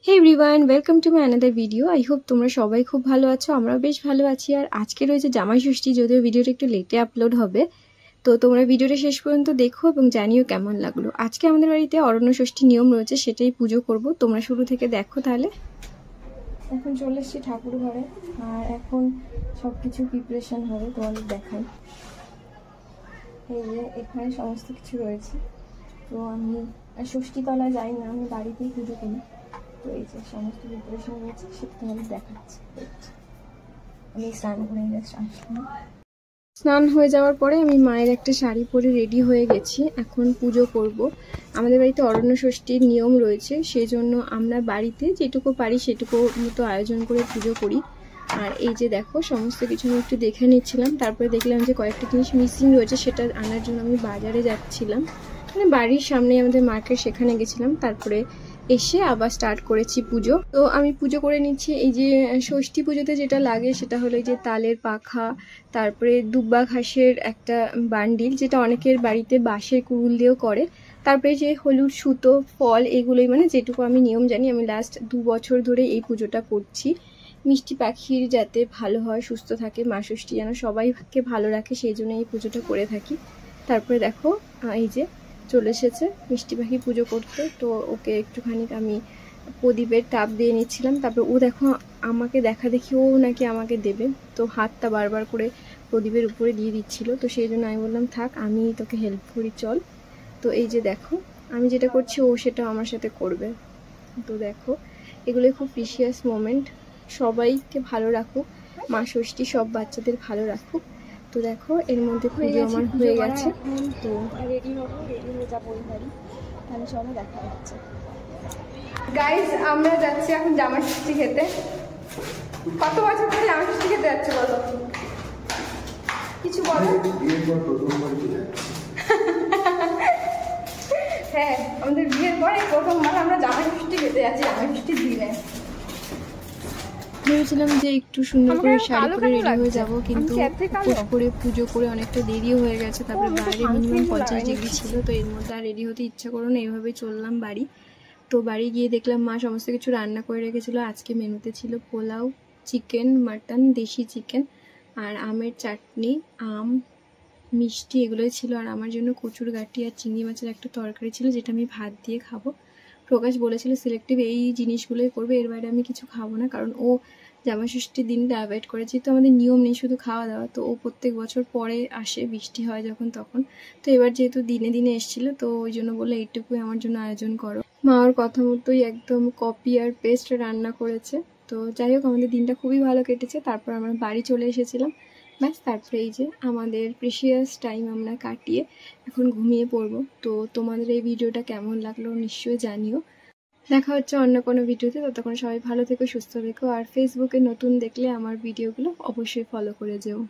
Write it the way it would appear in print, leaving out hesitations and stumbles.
Hey everyone, welcome to my another video. I hope তোমরা সবাই খুব ভালো আছো, আমরাও বেশ ভালো আছি। আর আজকে রয়েছে জামাই ষষ্ঠী, যদিও ভিডিওটা একটু লেটে আপলোড হবে। তো তোমরা ভিডিওটা শেষ পর্যন্ত দেখো এবং জানিও কেমন লাগলো। আজকে আমাদের বাড়িতে অরণ্য ষষ্ঠী নিয়ম রয়েছে, সেটাই পুজো করব। তোমরা শুরু থেকে দেখো তাহলে। এখন চলে এসেছি ঠাকুর ঘরে, আর এখন সব কিছু প্রিপারেশন হবে, তোমাদের দেখাই। এই যে এখানে সমস্ত কিছু রয়েছে। তো আমি ষষ্ঠীতলা যাই না, আমি বাড়িতেই পুজো করি। তো এই যে সমস্ত প্রিপারেশন রয়েছে, সেটা তোমাদের দেখাচ্ছি। আমি স্নান করে আসলাম। স্নান হয়ে যাওয়ার পরে আমি মায়ের একটা শাড়ি পরে রেডি হয়ে গেছি। এখন পুজো করব। আমাদের বাড়িতে অরণ্য ষষ্ঠীর নিয়ম রয়েছে, সেই জন্য আমরা বাড়িতে যেটুকু পারি সেটুকু মতো আয়োজন করে পুজো করি। আর এই যে দেখো সমস্ত কিছু আমি একটু দেখে নিচ্ছিলাম, তারপরে দেখলাম যে কয়েকটা জিনিস মিসিং রয়েছে, সেটা আনার জন্য আমি বাজারে যাচ্ছিলাম। মানে বাড়ির সামনে আমাদের মার্কেট, সেখানে গেছিলাম। তারপরে এসে আবার স্টার্ট করেছি পুজো। তো আমি পুজো করে নিচ্ছি। এই যে ষষ্ঠী পুজোতে যেটা লাগে সেটা হলো এই যে তালের পাখা, তারপরে দুব্বা ঘাসের একটা বান্ডিল, যেটা অনেকের বাড়িতে বাঁশের কুড়ুল দিয়েও করে। তারপরে যে হলুদ সুতো, ফল, এগুলোই মানে যেটুকু আমি নিয়ম জানি। আমি লাস্ট 2 বছর ধরে এই পুজোটা করছি। মিষ্টি পাখির যাতে ভালো হয়, সুস্থ থাকে, মা ষষ্ঠী যেন সবাইকে ভালো রাখে, সেই জন্য এই পুজোটা করে থাকি। তারপরে দেখো এই যে চলে এসেছে মিষ্টি পাখি পুজো করতে। তো ওকে একটুখানি আমি প্রদীপের তাপ দিয়ে নিচ্ছিলাম। তারপর ও দেখো আমাকে দেখা দেখি ও নাকি আমাকে দেবে, তো হাতটা বারবার করে প্রদীপের উপরে দিয়ে দিচ্ছিল। তো সেই জন্য আমি বললাম থাক, আমি তোকে হেল্প করি, চল। তো এই যে দেখো আমি যেটা করছি ও সেটা আমার সাথে করবে। তো দেখো এগুলোই খুব প্রিশিয়াস মোমেন্ট। সবাইকে ভালো রাখুক মা ষষ্ঠী, সব বাচ্চাদের ভালো রাখুক। তো দেখো এর মধ্যে পুজো আমার হয়ে গেছে। তো রেডি হবো, রেডি হয়ে যাবো ওই বাড়ি। তাহলে চলো দেখা হচ্ছে। গাইজ আমরা যাচ্ছি এখন জামাই ষষ্ঠী খেতে। কত বছর ধরে জামাই ষষ্ঠী খেতে যাচ্ছে বলো? কিছু বলো। হ্যাঁ, আমাদের বিয়ের পরে প্রথমবার আমরা জামাই ষষ্ঠী খেতে যাচ্ছি, জামাই ষষ্ঠীর দিনে। ভেবেছিলাম যে একটু সুন্দর করে শাড়ি পরে রেডি হয়ে যাব, কিন্তু উপোস করে পুজো করে অনেকটা দেরি হয়ে গেছে। তারপরে বাইরে মিনিমাম 50 ডিগ্রি ছিল, তো এর মধ্যে আর রেডি হতে ইচ্ছা করো না, এইভাবেই চললাম বাড়ি। তো বাড়ি গিয়ে দেখলাম মা সমস্ত কিছু রান্না করে রেখেছিলো। আজকে মেনুতে ছিল পোলাও, চিকেন, মাটন, দেশি চিকেন, আর আমের চাটনি, আম, মিষ্টি, এগুলোই ছিল। আর আমার জন্য কচুর গাঁটি আর চিংড়ি মাছের একটা তরকারি ছিল, যেটা আমি ভাত দিয়ে খাবো। প্রকাশ বলেছিল সিলেক্টিভ এই জিনিসগুলোই করবে, এর বাইরে আমি কিছু খাবো না, কারণ ও জামাই ষষ্ঠীর দিনটা অ্যাভয়েড করেছি। তো আমাদের নিয়ম নেই শুধু খাওয়া দাওয়া, তো ও প্রত্যেক বছর পরে আসে, বৃষ্টি হয় যখন তখন। তো এবার যেহেতু দিনে দিনে এসেছিলো, তো ওই জন্য বললো এইটুকুই আমার জন্য আয়োজন করো। মা ওর কথা মতোই একদম কপি আর পেস্ট রান্না করেছে। তো যাই হোক আমাদের দিনটা খুবই ভালো কেটেছে। তারপর আমরা বাড়ি চলে এসেছিলাম, ব্যাস। তারপরে এই যে আমাদের প্রিশিয়াস টাইম আমরা কাটিয়ে এখন ঘুমিয়ে পড়বো। তো তোমাদের এই ভিডিওটা কেমন লাগলো নিশ্চয়ই জানিও। দেখা হচ্ছে অন্য কোনো ভিডিওতে। ততক্ষণ সবাই ভালো থেকো, সুস্থ থেকো। আর ফেসবুকে নতুন দেখলে আমার ভিডিওগুলো অবশ্যই ফলো করে যেও।